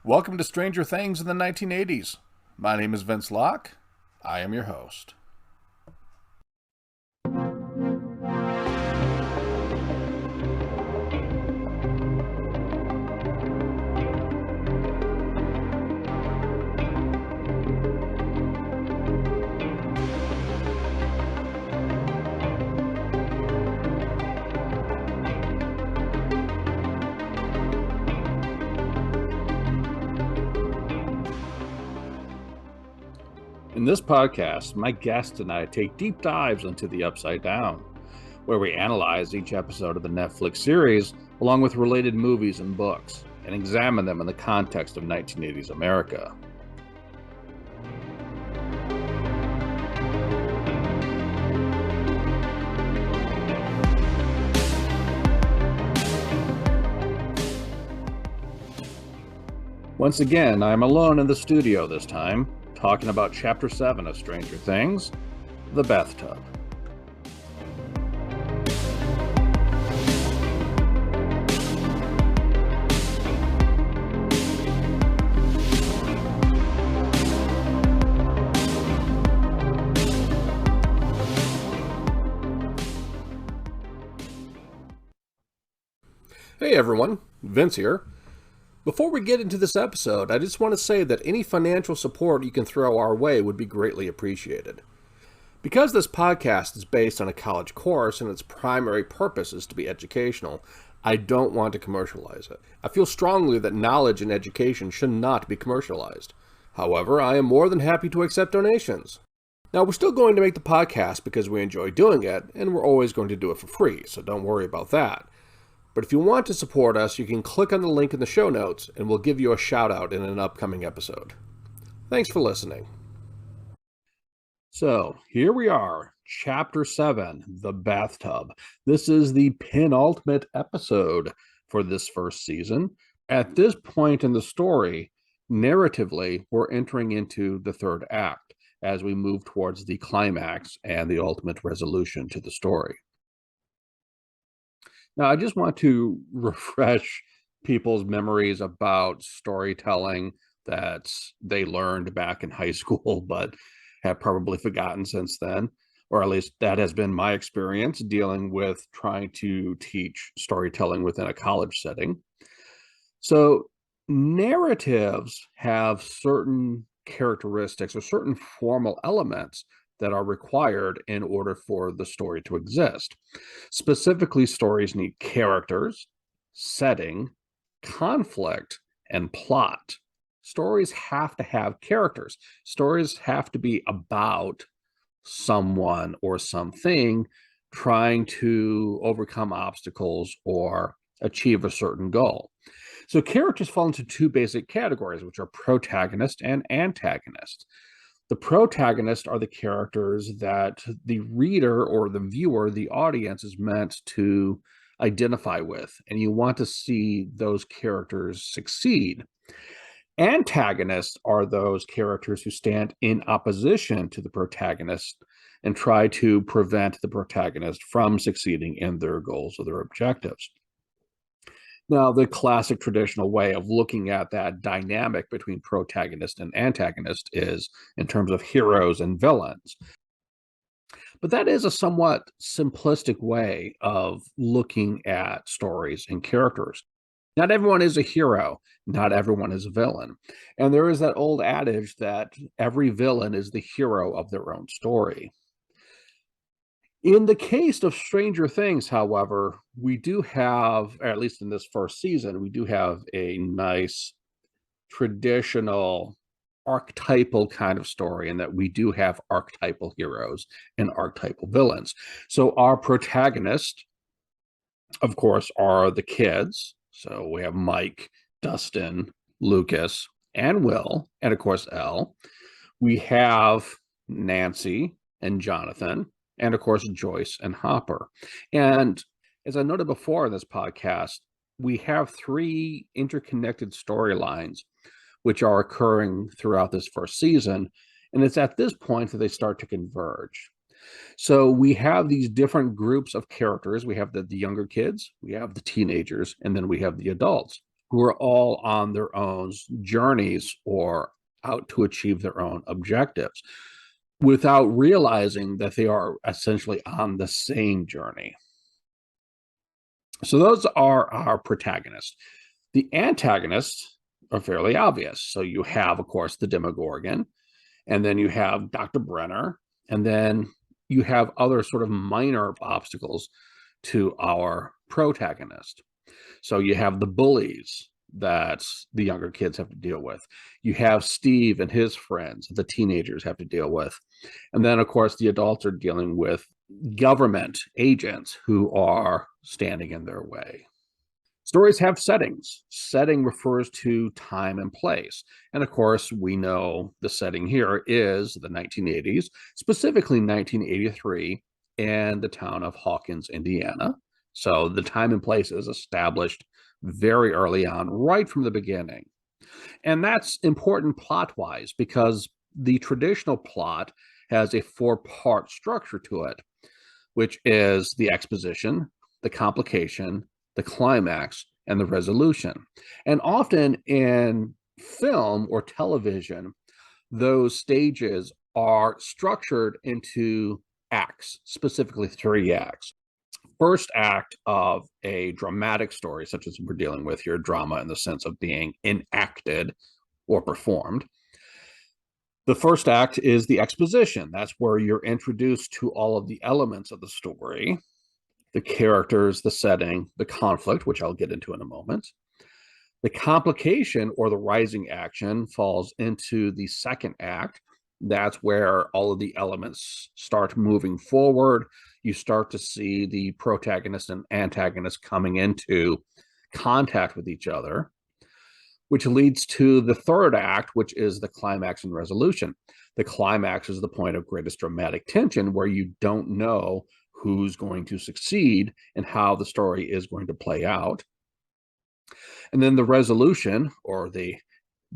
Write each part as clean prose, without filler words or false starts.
Welcome to Stranger Things in the 1980s. My name is Vince Locke. I am your host. In this podcast, my guest and I take deep dives into the Upside Down, where we analyze each episode of the Netflix series along with related movies and books, and examine them in the context of 1980s America. Once again, I'm alone in the studio this time, talking about Chapter 7 of Stranger Things, The Bathtub. Hey everyone, Vince here. Before we get into this episode, I just want to say that any financial support you can throw our way would be greatly appreciated. Because this podcast is based on a college course and its primary purpose is to be educational, I don't want to commercialize it. I feel strongly that knowledge and education should not be commercialized. However, I am more than happy to accept donations. Now, we're still going to make the podcast because we enjoy doing it, and we're always going to do it for free, so don't worry about that. But if you want to support us, you can click on the link in the show notes, and we'll give you a shout out in an upcoming episode. Thanks for listening. So, here we are, Chapter 7, The Bathtub. This is the penultimate episode for this first season. At this point in the story, narratively, we're entering into the third act as we move towards the climax and the ultimate resolution to the story. Now, I just want to refresh people's memories about storytelling that they learned back in high school, but have probably forgotten since then, or at least that has been my experience dealing with trying to teach storytelling within a college setting. So narratives have certain characteristics or certain formal elements that are required in order for the story to exist. Specifically, stories need characters, setting, conflict, and plot. Stories have to have characters. Stories have to be about someone or something trying to overcome obstacles or achieve a certain goal. So characters fall into two basic categories, which are protagonist and antagonist. The protagonists are the characters that the reader or the viewer, the audience, is meant to identify with, and you want to see those characters succeed. Antagonists are those characters who stand in opposition to the protagonist and try to prevent the protagonist from succeeding in their goals or their objectives. Now, the classic traditional way of looking at that dynamic between protagonist and antagonist is in terms of heroes and villains. But that is a somewhat simplistic way of looking at stories and characters. Not everyone is a hero. Not everyone is a villain. And there is that old adage that every villain is the hero of their own story. In the case of Stranger Things, however, we do have, at least in this first season, we do have a nice traditional archetypal kind of story in that we do have archetypal heroes and archetypal villains. So our protagonists, of course, are the kids. So we have Mike, Dustin, Lucas, and Will, and of course, Elle. We have Nancy and Jonathan, and of course, Joyce and Hopper. And as I noted before in this podcast, we have three interconnected storylines which are occurring throughout this first season. And it's at this point that they start to converge. So we have these different groups of characters. We have the younger kids, we have the teenagers, and then we have the adults who are all on their own journeys or out to achieve their own objectives without realizing that they are essentially on the same journey. So those are our protagonists. The antagonists are fairly obvious. So you have, of course, the Demogorgon, and then you have Dr. Brenner, and then you have other sort of minor obstacles to our protagonist. So you have the bullies that the younger kids have to deal with. You have Steve and his friends that the teenagers have to deal with. And then, of course, the adults are dealing with government agents who are standing in their way. Stories have settings. Setting refers to time and place. And of course, we know the setting here is the 1980s, specifically 1983, and the town of Hawkins, Indiana. So the time and place is established very early on, right from the beginning. And that's important plot-wise because the traditional plot has a four-part structure to it, which is the exposition, the complication, the climax, and the resolution. And often in film or television, those stages are structured into acts, specifically 3 acts. First act of a dramatic story, such as we're dealing with here, drama in the sense of being enacted or performed. The first act is the exposition. That's where you're introduced to all of the elements of the story, the characters, the setting, the conflict, which I'll get into in a moment. The complication or the rising action falls into the second act. That's where all of the elements start moving forward. You start to see the protagonist and antagonist coming into contact with each other, which leads to the third act, which is the climax and resolution. The climax is the point of greatest dramatic tension where you don't know who's going to succeed and how the story is going to play out. And then the resolution, or the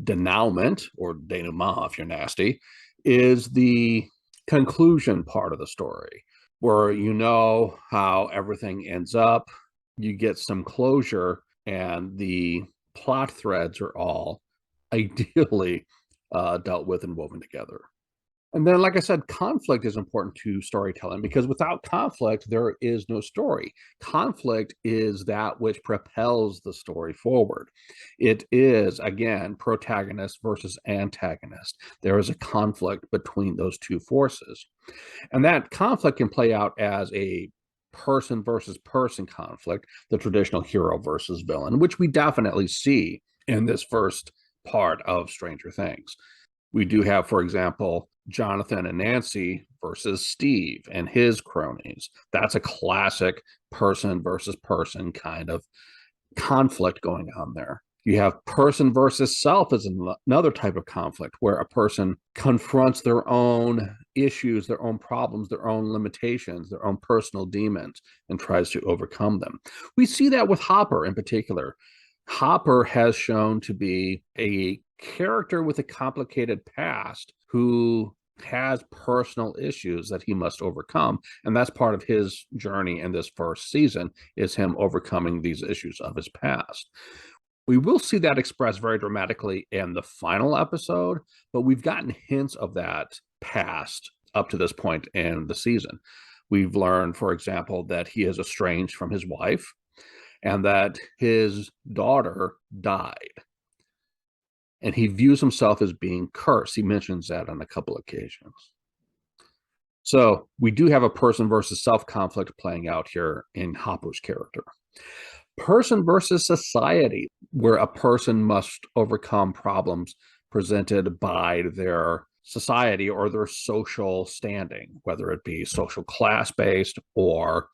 denouement, or denouement if you're nasty, is the conclusion part of the story, where you know how everything ends up, you get some closure, and the plot threads are all ideally dealt with and woven together. And then, like I said, conflict is important to storytelling because without conflict, there is no story. Conflict is that which propels the story forward. It is, again, protagonist versus antagonist. There is a conflict between those two forces. And that conflict can play out as a person versus person conflict, the traditional hero versus villain, which we definitely see in this first part of Stranger Things. We do have, for example, Jonathan and Nancy versus Steve and his cronies. That's a classic person versus person kind of conflict going on there. You have person versus self as another type of conflict where a person confronts their own issues, their own problems, their own limitations, their own personal demons, and tries to overcome them. We see that with Hopper in particular. Hopper has shown to be a character with a complicated past who has personal issues that he must overcome, and that's part of his journey in this first season, is him overcoming these issues of his past. We will see that expressed very dramatically in the final episode, but we've gotten hints of that past up to this point in the season. We've learned, for example, that he is estranged from his wife and that his daughter died. And he views himself as being cursed. He mentions that on a couple of occasions. So we do have a person versus self conflict playing out here in Hopper's character. Person versus society, where a person must overcome problems presented by their society or their social standing, whether it be social class based or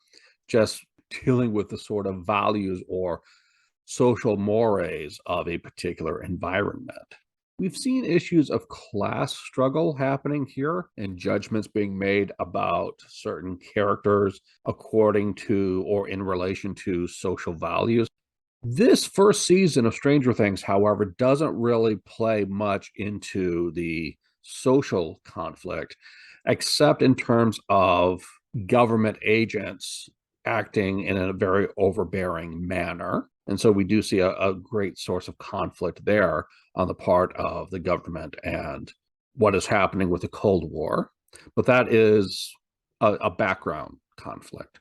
just dealing with the sort of values or social mores of a particular environment. We've seen issues of class struggle happening here and judgments being made about certain characters according to or in relation to social values. This first season of Stranger Things, however, doesn't really play much into the social conflict, except in terms of government agents acting in a very overbearing manner. And so we do see a great source of conflict there on the part of the government and what is happening with the Cold War. But that is a background conflict.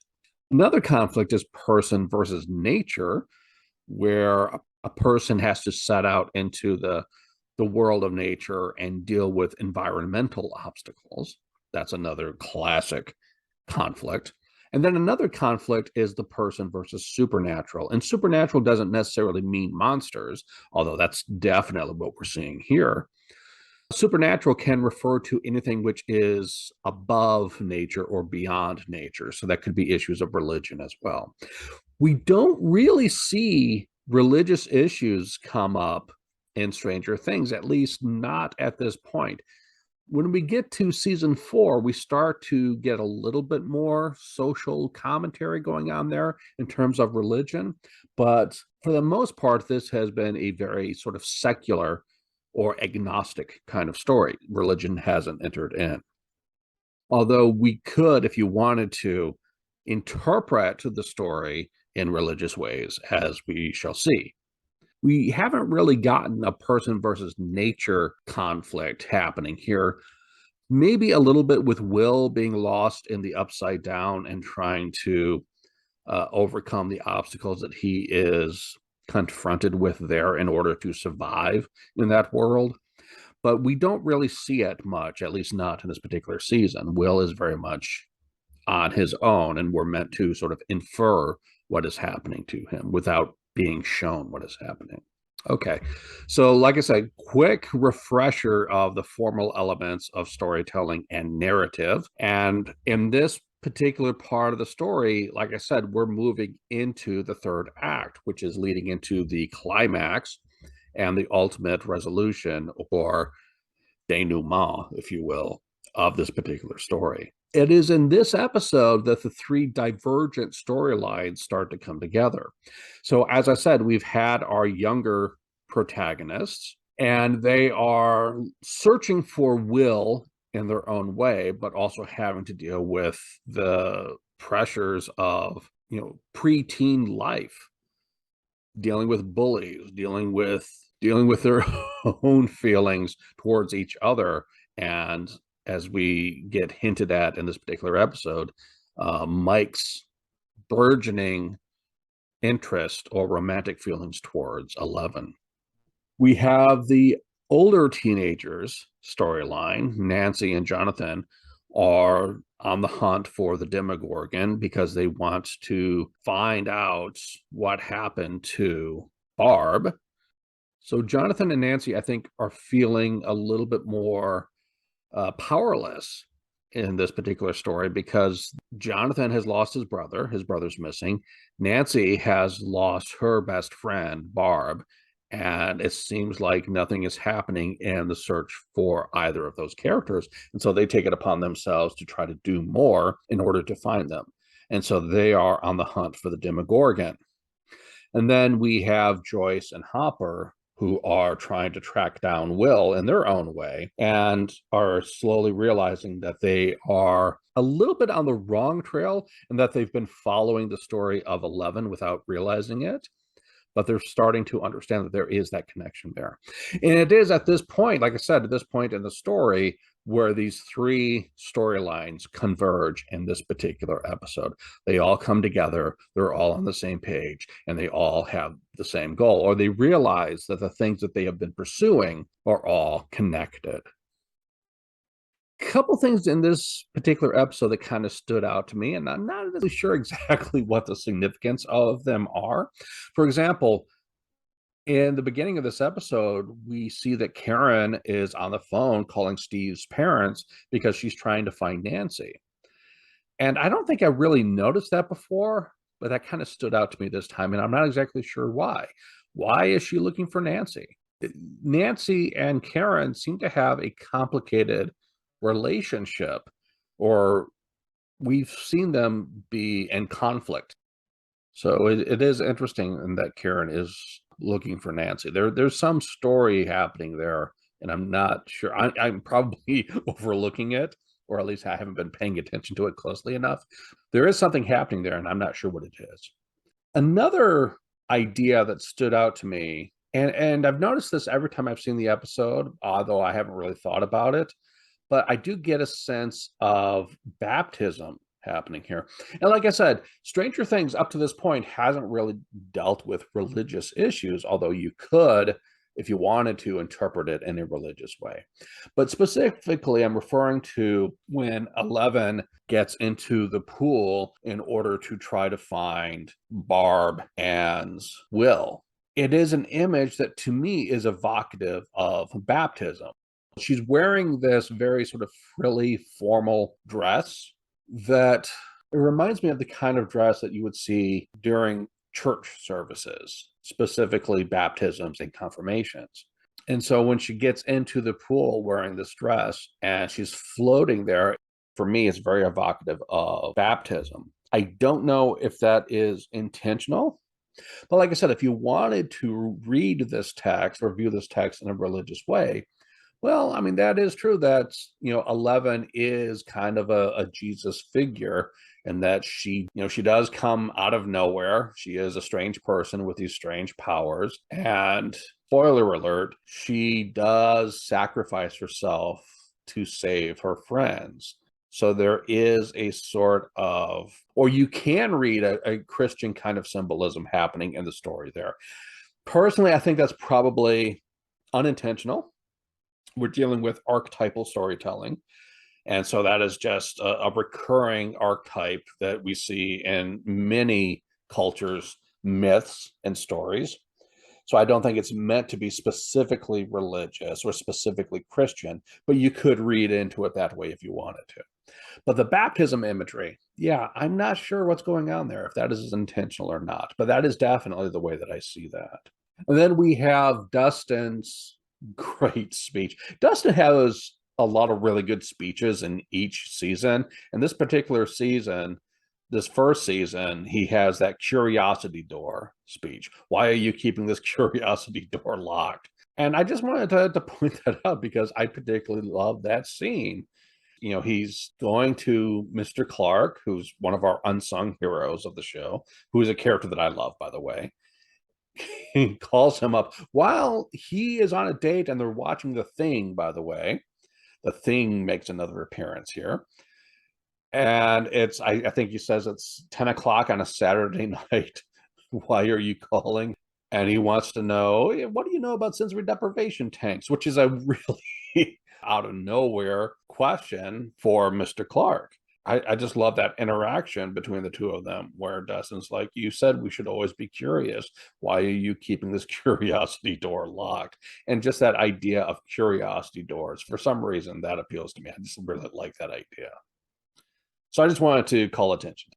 Another conflict is person versus nature, where a person has to set out into the world of nature and deal with environmental obstacles. That's another classic conflict. And then another conflict is the person versus supernatural. And supernatural doesn't necessarily mean monsters, although that's definitely what we're seeing here. Supernatural can refer to anything which is above nature or beyond nature. So that could be issues of religion as well. We don't really see religious issues come up in Stranger Things, at least not at this point. When we get to season 4, we start to get a little bit more social commentary going on there in terms of religion. But for the most part, this has been a very sort of secular or agnostic kind of story. Religion hasn't entered in. Although we could, if you wanted to, interpret the story in religious ways, as we shall see. We haven't really gotten a person versus nature conflict happening here. Maybe a little bit with Will being lost in the upside down and trying to overcome the obstacles that he is confronted with there in order to survive in that world. But we don't really see it much, at least not in this particular season. Will is very much on his own, and we're meant to sort of infer what is happening to him without being shown what is happening. Okay, so like I said, quick refresher of the formal elements of storytelling and narrative. And in this particular part of the story, like I said, we're moving into the third act, which is leading into the climax and the ultimate resolution, or denouement, if you will, of this particular story. It is in this episode that the three divergent storylines start to come together. So, as I said, we've had our younger protagonists, and they are searching for Will in their own way, but also having to deal with the pressures of, preteen life, dealing with bullies, dealing with their own feelings towards each other. And as we get hinted at in this particular episode, Mike's burgeoning interest or romantic feelings towards 11. We have the older teenagers storyline. Nancy and Jonathan are on the hunt for the Demogorgon because they want to find out what happened to Barb. So Jonathan and Nancy, I think, are feeling a little bit more powerless in this particular story because Jonathan has lost his brother. His brother's missing. Nancy has lost her best friend, Barb, and it seems like nothing is happening in the search for either of those characters. And so they take it upon themselves to try to do more in order to find them. And so they are on the hunt for the Demogorgon. And then we have Joyce and Hopper, who are trying to track down Will in their own way and are slowly realizing that they are a little bit on the wrong trail and that they've been following the story of 11 without realizing it. But they're starting to understand that there is that connection there. And it is at this point, like I said, at this point in the story, where these three storylines converge in this particular episode. They all come together, they're all on the same page, and they all have the same goal, or they realize that the things that they have been pursuing are all connected. Couple things in this particular episode that kind of stood out to me, and I'm not really sure exactly what the significance of them are. For example, in the beginning of this episode, we see that Karen is on the phone calling Steve's parents because she's trying to find Nancy. And I don't think I really noticed that before, but that kind of stood out to me this time, and I'm not exactly sure why. Why is she looking for Nancy? Nancy and Karen seem to have a complicated relationship, or we've seen them be in conflict. So it is interesting in that Karen is looking for Nancy. There's some story happening there, and I'm not sure. I'm probably overlooking it, or at least I haven't been paying attention to it closely enough. There is something happening there, and I'm not sure what it is. Another idea that stood out to me, and I've noticed this every time I've seen the episode, although I haven't really thought about it, but I do get a sense of baptism happening here. And like I said, Stranger Things up to this point hasn't really dealt with religious issues, although you could, if you wanted to, interpret it in a religious way. But specifically, I'm referring to when Eleven gets into the pool in order to try to find Barb and Will. It is an image that to me is evocative of baptism. She's wearing this very sort of frilly, formal dress that it reminds me of the kind of dress that you would see during church services, specifically baptisms and confirmations. And so when she gets into the pool wearing this dress and she's floating there, for me, it's very evocative of baptism. I don't know if that is intentional, but like I said, if you wanted to read this text or view this text in a religious way, well, I mean, that is true that, 11 is kind of a Jesus figure, and that she does come out of nowhere. She is a strange person with these strange powers. And spoiler alert, she does sacrifice herself to save her friends. So there is a sort of, or you can read a Christian kind of symbolism happening in the story there. Personally, I think that's probably unintentional. We're dealing with archetypal storytelling. And so that is just a recurring archetype that we see in many cultures, myths, and stories. So I don't think it's meant to be specifically religious or specifically Christian, but you could read into it that way if you wanted to. But the baptism imagery, yeah, I'm not sure what's going on there, if that is intentional or not, but that is definitely the way that I see that. And then we have Dustin's great speech. Dustin has a lot of really good speeches in each season. And this particular season, this first season, he has that curiosity door speech. Why are you keeping this curiosity door locked? And I just wanted to point that out because I particularly love that scene. He's going to Mr. Clark, who's one of our unsung heroes of the show, who is a character that I love, by the way. He calls him up while he is on a date and they're watching The Thing, by the way. The Thing makes another appearance here. And I think he says it's 10 o'clock on a Saturday night. Why are you calling? And he wants to know, what do you know about sensory deprivation tanks? Which is a really out of nowhere question for Mr. Clark. I just love that interaction between the two of them where Dustin's like, you said we should always be curious. Why are you keeping this curiosity door locked? And just that idea of curiosity doors, for some reason, that appeals to me. I just really like that idea. So I just wanted to call attention.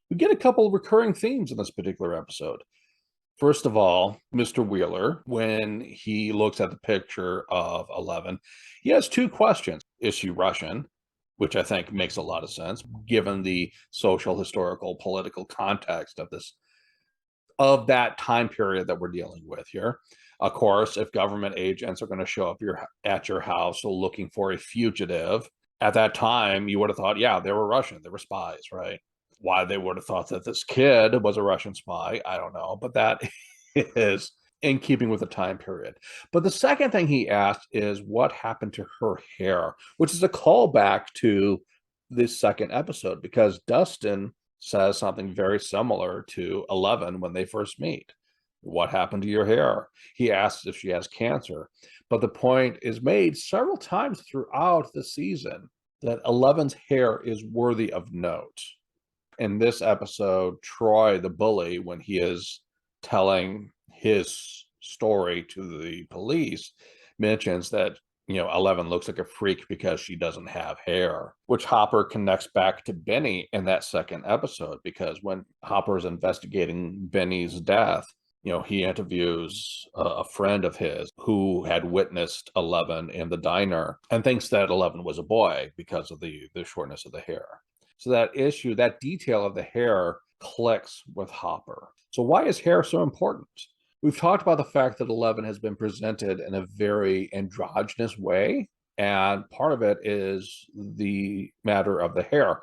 We get a couple of recurring themes in this particular episode. First of all, Mr. Wheeler, when he looks at the picture of 11, he has two questions. Is she Russian? Which I think makes a lot of sense, given the social, historical, political context of that time period that we're dealing with here. Of course, if government agents are going to show up at your house looking for a fugitive, at that time, you would have thought, yeah, they were Russian, they were spies, right? Why they would have thought that this kid was a Russian spy, I don't know, but that is in keeping with the time period. But the second thing he asked is what happened to her hair, which is a callback to this second episode, because Dustin says something very similar to 11 when they first meet. What happened to your hair? He asks if she has cancer. But the point is made several times throughout the season that 11's hair is worthy of note. In this episode, Troy, the bully, when he is telling his story to the police, mentions that 11 looks like a freak because she doesn't have hair, which Hopper connects back to Benny in that second episode, because when Hopper is investigating Benny's death, he interviews a friend of his who had witnessed 11 in the diner and thinks that 11 was a boy because of the shortness of the hair. So that issue, that detail of the hair clicks with Hopper. So why is hair so important? We've talked about the fact that 11 has been presented in a very androgynous way, and part of it is the matter of the hair.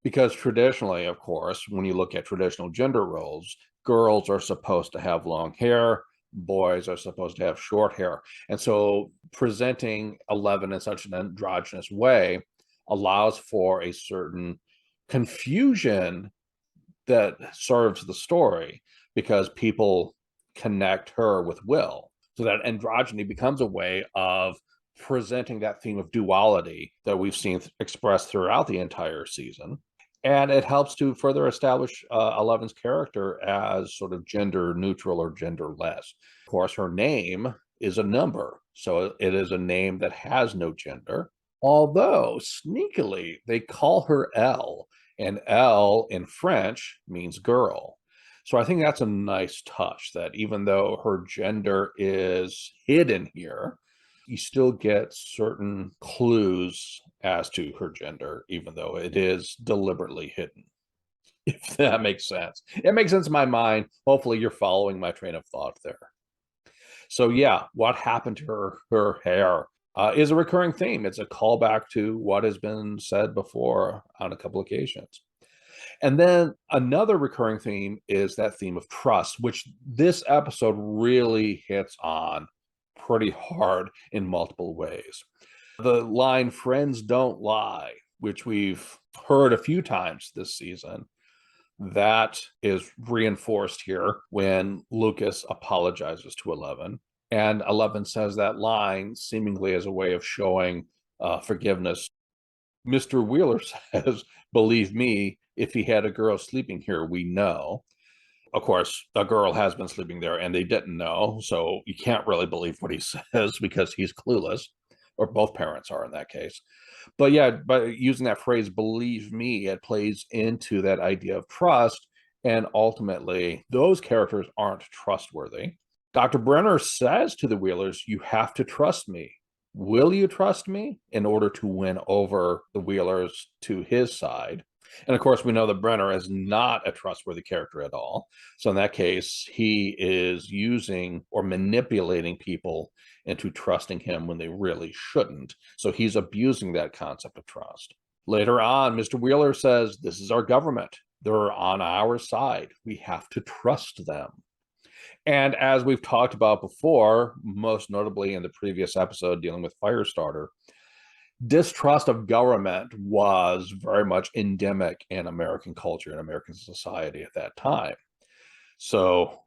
Because traditionally, of course, when you look at traditional gender roles, girls are supposed to have long hair, boys are supposed to have short hair. And so presenting 11 in such an androgynous way allows for a certain confusion that serves the story because people connect her with Will. So that androgyny becomes a way of presenting that theme of duality that we've seen expressed throughout the entire season. And it helps to further establish Eleven's character as sort of gender neutral or genderless. Of course, her name is a number, so it is a name that has no gender. Although sneakily, they call her Elle, and Elle in French means girl. So I think that's a nice touch that even though her gender is hidden here, you still get certain clues as to her gender, even though it is deliberately hidden, if that makes sense. It makes sense in my mind. Hopefully you're following my train of thought there. So yeah, what happened to her hair is a recurring theme. It's a callback to what has been said before on a couple occasions. And then another recurring theme is that theme of trust, which this episode really hits on pretty hard in multiple ways. The line, friends don't lie, which we've heard a few times this season, that is reinforced here when Lucas apologizes to Eleven. And Eleven says that line seemingly as a way of showing forgiveness. Mr. Wheeler says, believe me, if he had a girl sleeping here, we know. Of course, a girl has been sleeping there and they didn't know. So you can't really believe what he says because he's clueless, or both parents are in that case. But yeah, by using that phrase, believe me, it plays into that idea of trust. And ultimately, those characters aren't trustworthy. Dr. Brenner says to the Wheelers, you have to trust me. Will you trust me in order to win over the Wheelers to his side? And of course, we know that Brenner is not a trustworthy character at all. So in that case, he is using or manipulating people into trusting him when they really shouldn't. So he's abusing that concept of trust. Later on, Mr. Wheeler says, this is our government. They're on our side. We have to trust them. And as we've talked about before, most notably in the previous episode dealing with Firestarter, distrust of government was very much endemic in American culture and American society at that time. So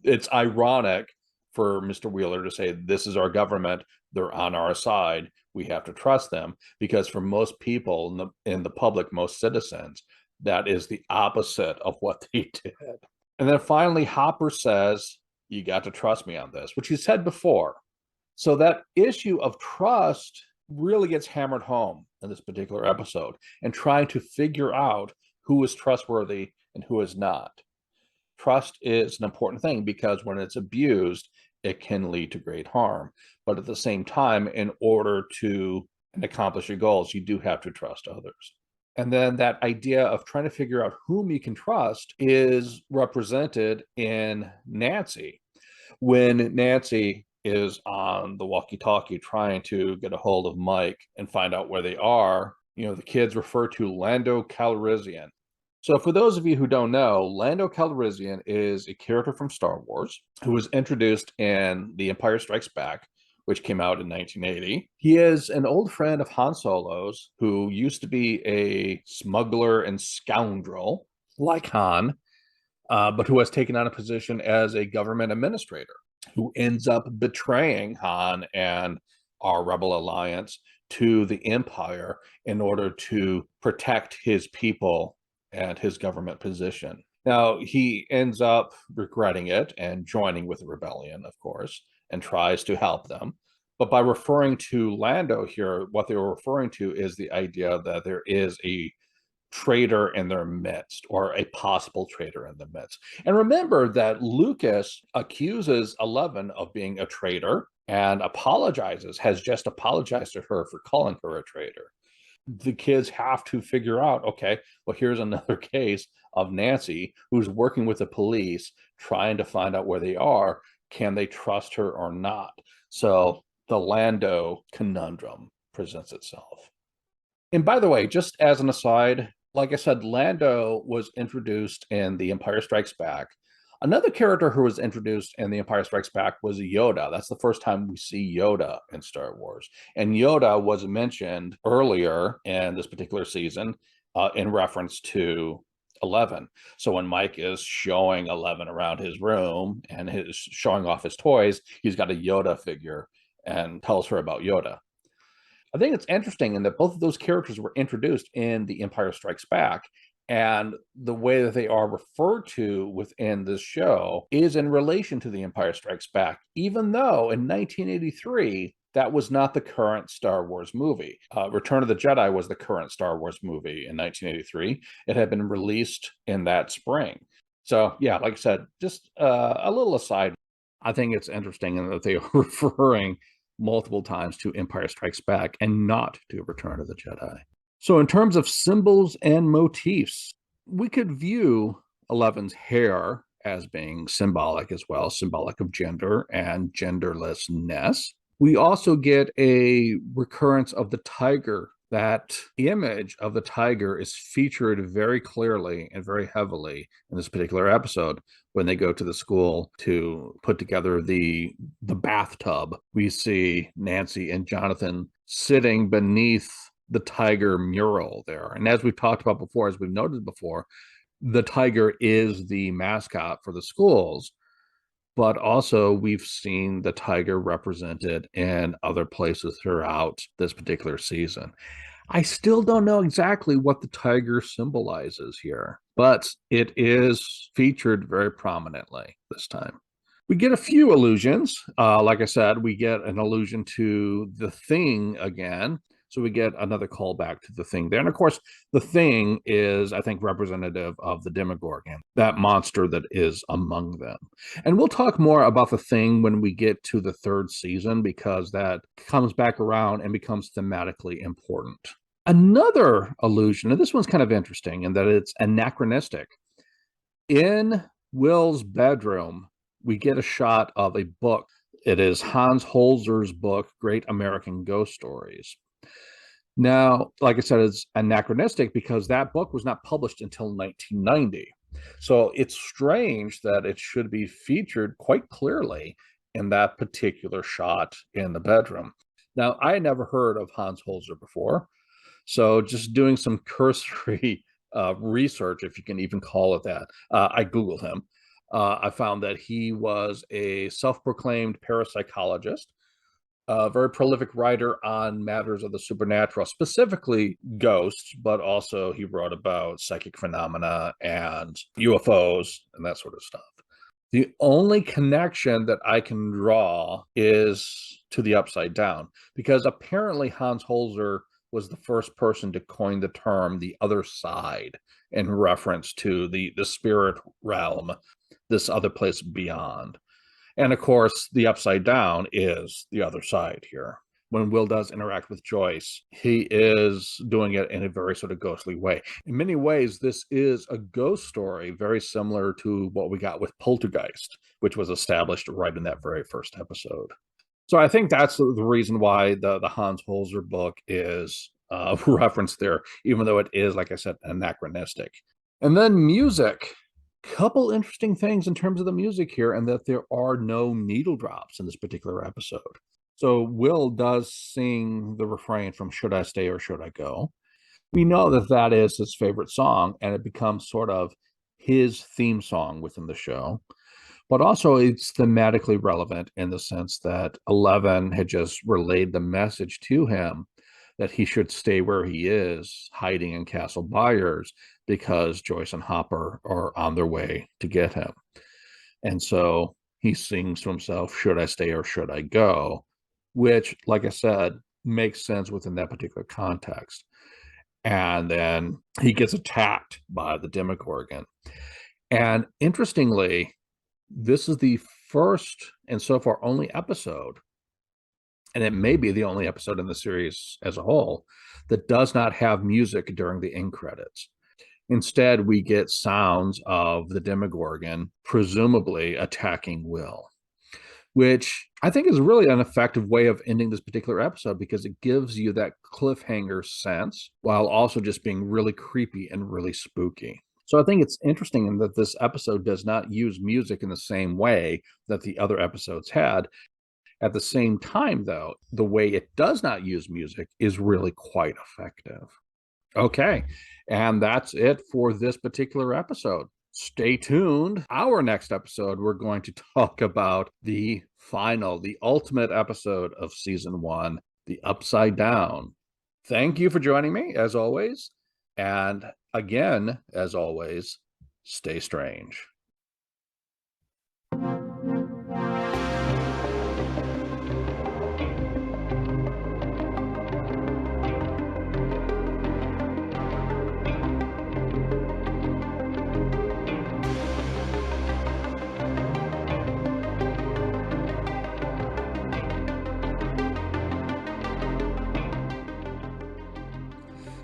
it's ironic for Mr. Wheeler to say, this is our government, they're on our side, we have to trust them, because for most people in the public, most citizens, that is the opposite of what they did. And then finally, Hopper says, you got to trust me on this, which he said before. So that issue of trust really gets hammered home in this particular episode, and trying to figure out who is trustworthy and who is not. Trust is an important thing because when it's abused, it can lead to great harm. But at the same time, in order to accomplish your goals, you do have to trust others. And then that idea of trying to figure out whom you can trust is represented in Nancy. When Nancy is on the walkie-talkie trying to get a hold of Mike and find out where they are, the kids refer to Lando Calrissian. So for those of you who don't know, Lando Calrissian is a character from Star Wars who was introduced in The Empire Strikes Back, which came out in 1980. He is an old friend of Han Solo's, who used to be a smuggler and scoundrel like Han, but who has taken on a position as a government administrator, who ends up betraying Han and our Rebel Alliance to the Empire in order to protect his people and his government position. Now, he ends up regretting it and joining with the rebellion, of course, and tries to help them. But by referring to Lando here, what they were referring to is the idea that there is a traitor in their midst, or a possible traitor in the midst. And remember that Lucas accuses Eleven of being a traitor and has just apologized to her for calling her a traitor. The kids have to figure out, okay, well, here's another case of Nancy who's working with the police, trying to find out where they are. Can they trust her or not? So the Lando conundrum presents itself. And by the way, just as an aside, like I said, Lando was introduced in The Empire Strikes Back Another character who was introduced in The Empire Strikes Back was Yoda. That's the first time we see Yoda in Star Wars. And Yoda was mentioned earlier in this particular season in reference to 11. So when Mike is showing 11 around his room and is showing off his toys, he's got a Yoda figure and tells her about Yoda. I think it's interesting in that both of those characters were introduced in The Empire Strikes Back, and the way that they are referred to within this show is in relation to The Empire Strikes Back, even though in 1983, that was not the current Star Wars movie. Return of the Jedi was the current Star Wars movie in 1983. It had been released in that spring. So, yeah, like I said, just a little aside. I think it's interesting in that they are referring multiple times to Empire Strikes Back and not to Return of the Jedi. So, in terms of symbols and motifs, we could view Eleven's hair as being symbolic as well, symbolic of gender and genderlessness. We also get a recurrence of the tiger. That image of the tiger is featured very clearly and very heavily in this particular episode when they go to the school to put together the bathtub. We see Nancy and Jonathan sitting beneath the tiger mural there. And as we've talked about before, as we've noted before, the tiger is the mascot for the schools, but also we've seen the tiger represented in other places throughout this particular season. I still don't know exactly what the tiger symbolizes here, but it is featured very prominently this time. We get a few allusions. Like I said, we get an allusion to the Thing again. So we get another callback to the Thing there. And of course, the Thing is, I think, representative of the Demogorgon, that monster that is among them. And we'll talk more about the Thing when we get to the third season, because that comes back around and becomes thematically important. Another allusion, and this one's kind of interesting in that it's anachronistic. In Will's bedroom, we get a shot of a book. It is Hans Holzer's book, Great American Ghost Stories. Now, like I said, it's anachronistic because that book was not published until 1990. So it's strange that it should be featured quite clearly in that particular shot in the bedroom. Now, I had never heard of Hans Holzer before. So just doing some cursory research, if you can even call it that, I Googled him. I found that he was a self-proclaimed parapsychologist, a very prolific writer on matters of the supernatural, specifically ghosts, but also he wrote about psychic phenomena and UFOs and that sort of stuff. The only connection that I can draw is to the Upside Down, because apparently Hans Holzer was the first person to coin the term the other side in reference to the spirit realm, this other place beyond. And of course, the Upside Down is the other side here. When Will does interact with Joyce, he is doing it in a very sort of ghostly way. In many ways, this is a ghost story, very similar to what we got with Poltergeist, which was established right in that very first episode. So I think that's the reason why the Hans Holzer book is referenced there, even though it is, like I said, anachronistic. And then music. Couple interesting things in terms of the music here, and that there are no needle drops in this particular episode. So Will does sing the refrain from Should I Stay or Should I Go? We know that that is his favorite song, and it becomes sort of his theme song within the show. But also it's thematically relevant in the sense that 11 had just relayed the message to him that he should stay where he is, hiding in Castle Byers, because Joyce and Hopper are on their way to get him. And so he sings to himself, should I stay or should I go? Which, like I said, makes sense within that particular context. And then he gets attacked by the Demogorgon. And interestingly, this is the first and so far only episode, and it may be the only episode in the series as a whole, that does not have music during the end credits. Instead, we get sounds of the Demogorgon presumably attacking Will, which I think is really an effective way of ending this particular episode, because it gives you that cliffhanger sense while also just being really creepy and really spooky. So I think it's interesting in that this episode does not use music in the same way that the other episodes had. At the same time, though, the way it does not use music is really quite effective. Okay, and that's it for this particular episode. Stay tuned. Our next episode, we're going to talk about the final, the ultimate episode of season 1, The Upside Down. Thank you for joining me, as always. And again, as always, stay strange.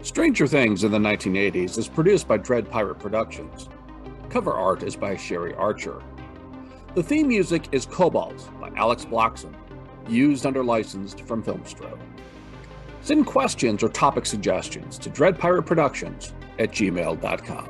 Stranger Things in the 1980s is produced by dreadpirateproductions. Cover art is by Sherry Archer. The theme music is Cobalt by Alex Bloxam, used under license from Filmstro. Send questions or topic suggestions to dreadpirateproductions@gmail.com.